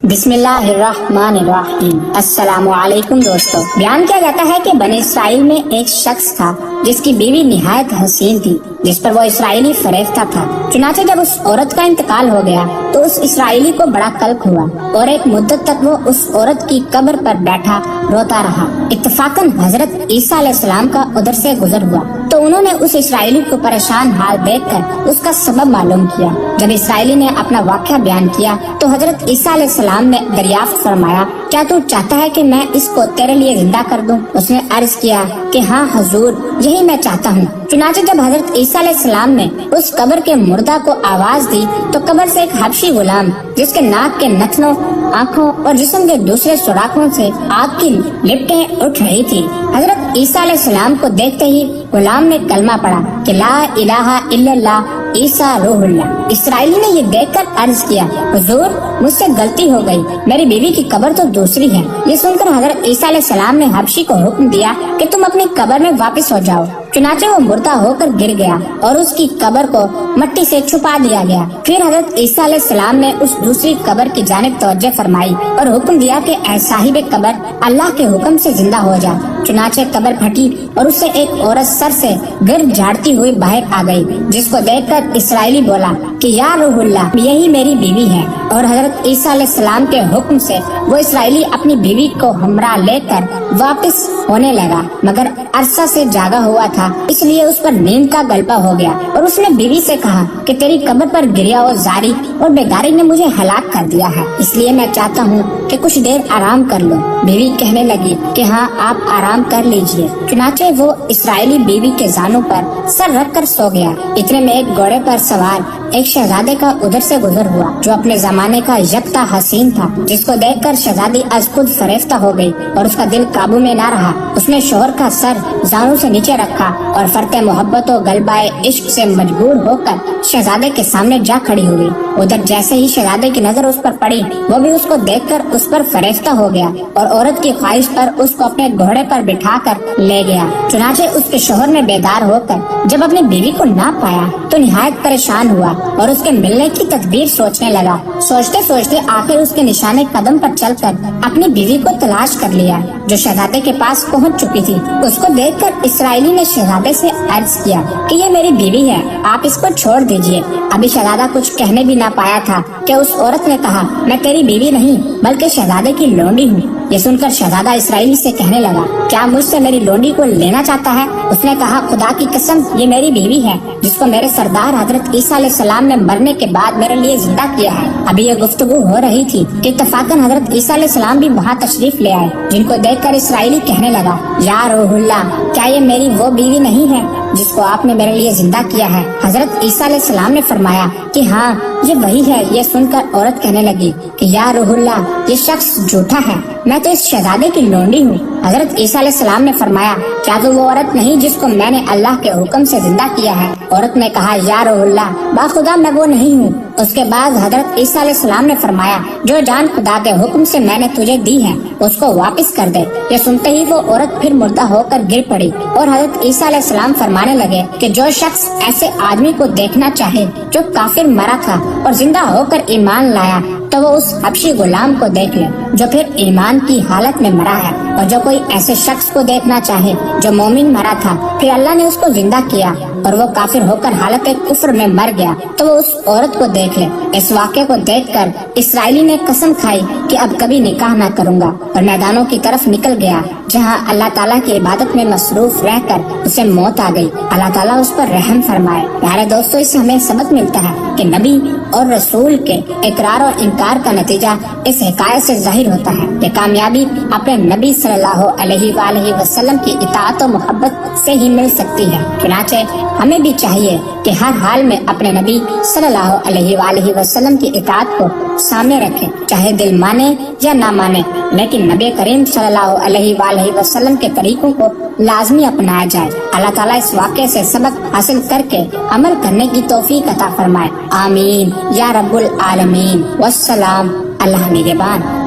بسم اللہ الرحمن الرحیم۔ السلام علیکم دوستو۔ بیان کیا جاتا ہے کہ بنی اسرائیل میں ایک شخص تھا جس کی بیوی نہایت حسین تھی، جس پر وہ اسرائیلی فریفتہ تھا۔ چنانچہ جب اس عورت کا انتقال ہو گیا تو اس اسرائیلی کو بڑا قلق ہوا اور ایک مدت تک وہ اس عورت کی قبر پر بیٹھا روتا رہا۔ اتفاقاً حضرت عیسیٰ علیہ السلام کا ادھر سے گزر ہوا تو انہوں نے اس اسرائیلی کو پریشان حال دیکھ کر اس کا سبب معلوم کیا۔ جب اسرائیلی نے اپنا واقعہ بیان کیا تو حضرت عیسیٰ علیہ السلام نے دریافت فرمایا، کیا تو چاہتا ہے کہ میں اس کو تیرے لیے زندہ کر دوں؟ اس نے عرض کیا کہ ہاں حضور، یہی میں چاہتا ہوں۔ چنانچہ جب حضرت عیسیٰ علیہ السلام نے اس قبر کے مردہ کو آواز دی تو قبر سے ایک حبشی غلام جس کے ناک کے نتنوں، آنکھوں اور جسم کے دوسرے سوراخوں سے آگ کی لپٹیں اٹھ رہی تھی۔ حضرت عیسیٰ علیہ السلام کو دیکھتے ہی غلام نے کلمہ پڑھا کہ لا الہ الا اللہ عیسیٰ روح اللہ۔ اسرائیلی نے یہ دیکھ کر عرض کیا، حضور مجھ سے غلطی ہو گئی، میری بیوی کی قبر تو دوسری ہے۔ یہ سن کر حضرت عیسیٰ علیہ السلام نے حبشی کو حکم دیا کہ تم اپنی قبر میں واپس ہو جاؤ۔ چنانچہ وہ مردہ ہو کر گر گیا اور اس کی قبر کو مٹی سے چھپا دیا گیا۔ پھر حضرت عیسیٰ علیہ السلام نے اس دوسری قبر کی جانب توجہ فرمائی اور حکم دیا کہ اے صاحب قبر، اللہ کے حکم سے زندہ ہو جا۔ چنانچہ قبر پھٹی اور اس سے ایک عورت سر سے گرد جھاڑتی ہوئی باہر آ گئی، جس کو دیکھ کر اسرائیلی بولا کہ یا روح اللہ، یہی میری بیوی ہے۔ اور حضرت عیسیٰ علیہ السلام کے حکم سے وہ اسرائیلی اپنی بیوی کو ہمراہ لے کر واپس ہونے لگا، مگر عرصہ سے جاگا ہوا تھا، اس لیے اس پر نیند کا غلبہ ہو گیا اور اس نے بیوی سے کہا کہ تیری قبر پر گریا و زاری اور بیگاری نے مجھے ہلاک کر دیا ہے، اس لیے میں چاہتا ہوں کہ کچھ دیر آرام کر لو۔ بیوی کہنے لگی کہ ہاں آپ آرام کر لیجئے۔ چنانچہ وہ اسرائیلی بیوی کے زانوں پر سر رکھ کر سو گیا۔ اتنے میں ایک گھوڑے پر سوار ایک شہزادے کا ادھر سے گزر ہوا جو اپنے زمانے کا یکتا حسین تھا، جس کو دیکھ کر شہزادی از خود فریفتہ ہو گئی اور اس کا دل قابو میں نہ رہا۔ اس نے شوہر کا سر زانوں سے نیچے رکھا اور فرط محبت و غلبہ عشق سے مجبور ہو کر شہزادے کے سامنے جا کھڑی ہوئی۔ ادھر جیسے ہی شہزادے کی نظر اس پر پڑی، وہ بھی اس کو دیکھ کر اس پر فریفتہ ہو گیا اور عورت کی خواہش پر اس کو اپنے گھوڑے پر بٹھا کر لے گیا۔ چنانچہ اس کے شوہر نے بیدار ہو کر جب اپنی بیوی کو نہ پایا تو نہایت پریشان ہوا اور اس کے ملنے کی تدبیر سوچنے لگا۔ سوچتے سوچتے آخر اس کے نشانے قدم پر چل کر اپنی بیوی کو تلاش کر لیا جو شہزادے کے پاس پہنچ چکی تھی۔ اس کو دیکھ کر اسرائیلی نے شہزادے سے عرض کیا کہ یہ میری بیوی ہے، آپ اس کو چھوڑ دیجئے۔ ابھی شہزادہ کچھ کہنے بھی نہ پایا تھا کہ اس عورت نے کہا، میں تیری بیوی نہیں بلکہ شہزادے کی لونڈی ہوں۔ یہ سن کر شہزادہ اسرائیلی سے کہنے لگا، کیا مجھ سے میری لونڈی کو لینا چاہتا ہے؟ اس نے کہا، خدا کی قسم یہ میری بیوی ہے جس کو میرے سردار حضرت عیسیٰ علیہ السلام نے مرنے کے بعد میرے لیے زندہ کیا ہے۔ ابھی یہ گفتگو ہو رہی تھی کہ اتفاقاً حضرت عیسیٰ علیہ السلام بھی وہاں تشریف لے آئے، جن کو دیکھ کر اسرائیلی کہنے لگا، یا روح اللہ، کیا یہ میری وہ بیوی نہیں ہے جس کو آپ نے میرے لیے زندہ کیا ہے؟ حضرت عیسیٰ علیہ السلام نے فرمایا کہ ہاں یہ وہی ہے۔ یہ سن کر عورت کہنے لگی کہ یا روح اللہ، یہ شخص جھوٹا ہے، میں تو اس شہزادے کی لونڈی ہوں۔ حضرت عیسیٰ علیہ السلام نے فرمایا، کیا تو وہ عورت نہیں جس کو میں نے اللہ کے حکم سے زندہ کیا ہے؟ عورت نے کہا، یا روح اللہ، باخدا میں وہ نہیں ہوں۔ اس کے بعد حضرت عیسیٰ علیہ السلام نے فرمایا، جو جان خدا کے حکم سے میں نے تجھے دی ہے اس کو واپس کر دے۔ یہ سنتے ہی وہ عورت پھر مردہ ہو کر گر پڑی اور حضرت عیسیٰ علیہ السلام فرمانے لگے کہ جو شخص ایسے آدمی کو دیکھنا چاہے جو کافر مرا تھا اور زندہ ہو کر ایمان لایا تو وہ اس حبشی غلام کو دیکھ لے جو پھر ایمان کی حالت میں مرا ہے، اور جو کوئی ایسے شخص کو دیکھنا چاہے جو مومن مرا تھا پھر اللہ نے اس کو زندہ کیا اور وہ کافر ہو کر حالت کفر میں مر گیا تو وہ اس عورت کو دیکھ لے۔ اس واقعے کو دیکھ کر اسرائیلی نے قسم کھائی کہ اب کبھی نکاح نہ کروں گا اور میدانوں کی طرف نکل گیا جہاں اللہ تعالیٰ کی عبادت میں مصروف رہ کر اسے موت آ گئی۔ اللہ تعالیٰ اس پر رحم فرمائے۔ پیارے دوستو، اس سے ہمیں سبق ملتا ہے کہ نبی اور رسول کے اقرار اور انکار کا نتیجہ اس حکایت سے ظاہر ہوتا ہے کہ کامیابی اپنے نبی صلی اللہ علیہ وآلہ وسلم کی اطاعت و محبت سے ہی مل سکتی ہے۔ چنانچہ ہمیں بھی چاہیے کہ ہر حال میں اپنے نبی صلی اللہ علیہ وآلہ وسلم کی اطاعت کو سامنے رکھیں، چاہے دل مانے یا نہ مانے، لیکن نبی کریم صلی اللہ علیہ وآلہ وسلم کے طریقوں کو لازمی اپنایا جائے۔ اللہ تعالیٰ اس واقعے سے سبق حاصل کر کے عمل کرنے کی توفیق عطا فرمائے۔ آمین یا رب العالمین۔ والسلام، اللہ نگہبان۔